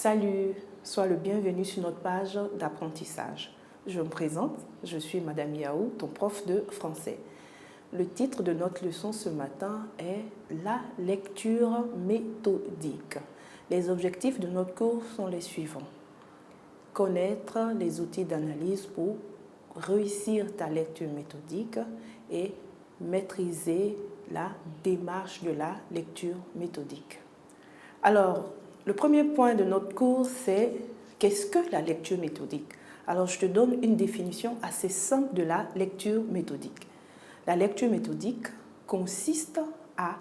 Salut, sois le bienvenu sur notre page d'apprentissage. Je me présente, je suis Madame Yaou, ton prof de français. Le titre de notre leçon ce matin est « La lecture méthodique ». Les objectifs de notre cours sont les suivants. Connaître les outils d'analyse pour réussir ta lecture méthodique et maîtriser la démarche de la lecture méthodique. Alors, le premier point de notre cours, c'est qu'est-ce que la lecture méthodique? Alors, je te donne une définition assez simple de la lecture méthodique. La lecture méthodique consiste à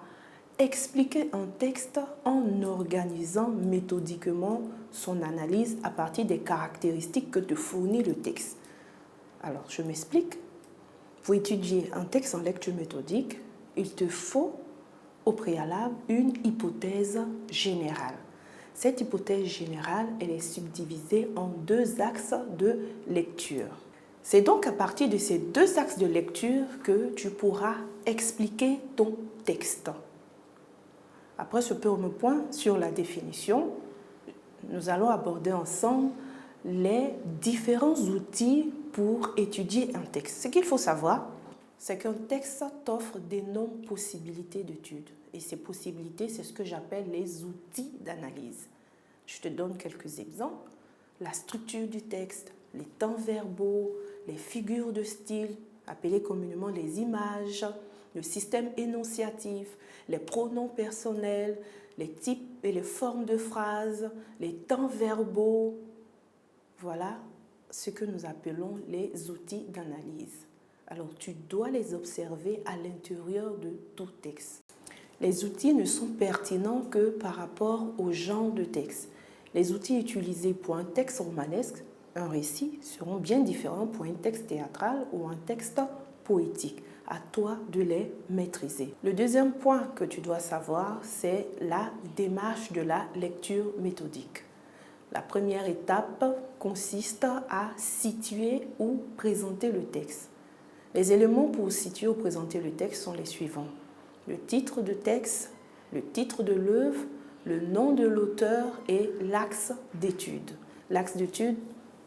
expliquer un texte en organisant méthodiquement son analyse à partir des caractéristiques que te fournit le texte. Alors, je m'explique. Pour étudier un texte en lecture méthodique, il te faut au préalable une hypothèse générale. Cette hypothèse générale, elle est subdivisée en deux axes de lecture. C'est donc à partir de ces deux axes de lecture que tu pourras expliquer ton texte. Après ce premier point sur la définition, nous allons aborder ensemble les différents outils pour étudier un texte. Ce qu'il faut savoir, c'est qu'un texte t'offre d'énormes possibilités d'étude. Et ces possibilités, c'est ce que j'appelle les outils d'analyse. Je te donne quelques exemples. La structure du texte, les temps verbaux, les figures de style, appelées communément les images, le système énonciatif, les pronoms personnels, les types et les formes de phrases, les temps verbaux. Voilà ce que nous appelons les outils d'analyse. Alors, tu dois les observer à l'intérieur de tout texte. Les outils ne sont pertinents que par rapport au genre de texte. Les outils utilisés pour un texte romanesque, un récit, seront bien différents pour un texte théâtral ou un texte poétique. À toi de les maîtriser. Le deuxième point que tu dois savoir, c'est la démarche de la lecture méthodique. La première étape consiste à situer ou présenter le texte. Les éléments pour situer ou présenter le texte sont les suivants. Le titre de texte, le titre de l'œuvre, le nom de l'auteur et l'axe d'étude. L'axe d'étude,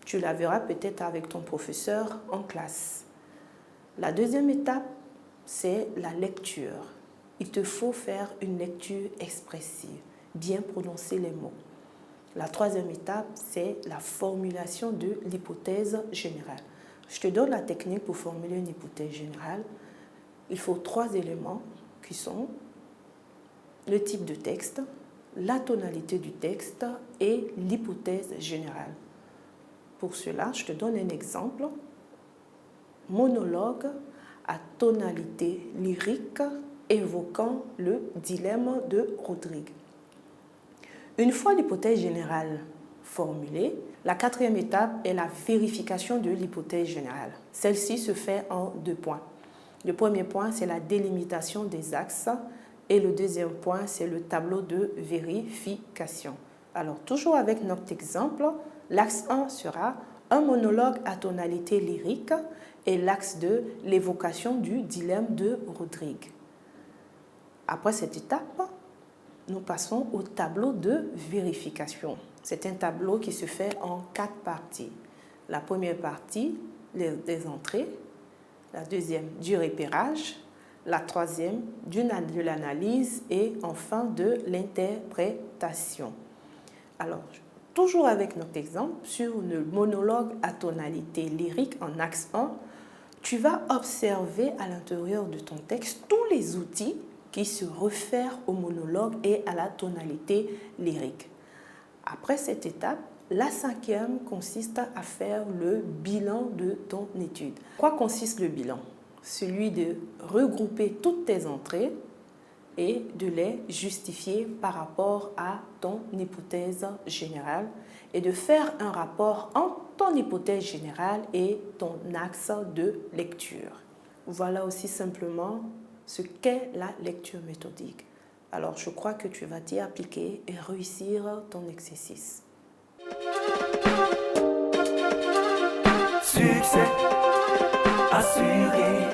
tu la verras peut-être avec ton professeur en classe. La deuxième étape, c'est la lecture. Il te faut faire une lecture expressive, bien prononcer les mots. La troisième étape, c'est la formulation de l'hypothèse générale. Je te donne la technique pour formuler une hypothèse générale. Il faut 3 éléments qui sont le type de texte, la tonalité du texte et l'hypothèse générale. Pour cela, je te donne un exemple. Monologue à tonalité lyrique évoquant le dilemme de Rodrigue. Une fois l'hypothèse générale formulée, la 4e étape est la vérification de l'hypothèse générale. Celle-ci se fait en 2 points. Le premier point, c'est la délimitation des axes et le deuxième point, c'est le tableau de vérification. Alors, toujours avec notre exemple, l'axe 1 sera un monologue à tonalité lyrique et l'axe 2, l'évocation du dilemme de Rodrigue. Après cette étape, nous passons au tableau de vérification. C'est un tableau qui se fait en 4 parties. La première partie, des entrées. La deuxième, du repérage. La troisième, de l'analyse. Et enfin, de l'interprétation. Alors, toujours avec notre exemple, sur le monologue à tonalité lyrique en axe 1, tu vas observer à l'intérieur de ton texte tous les outils qui se réfèrent au monologue et à la tonalité lyrique. Après cette étape, la 5e consiste à faire le bilan de ton étude. Quoi consiste le bilan? Celui de regrouper toutes tes entrées et de les justifier par rapport à ton hypothèse générale et de faire un rapport entre ton hypothèse générale et ton axe de lecture. Voilà aussi simplement ce qu'est la lecture méthodique. Alors, je crois que tu vas t'y appliquer et réussir ton exercice. Succès assuré.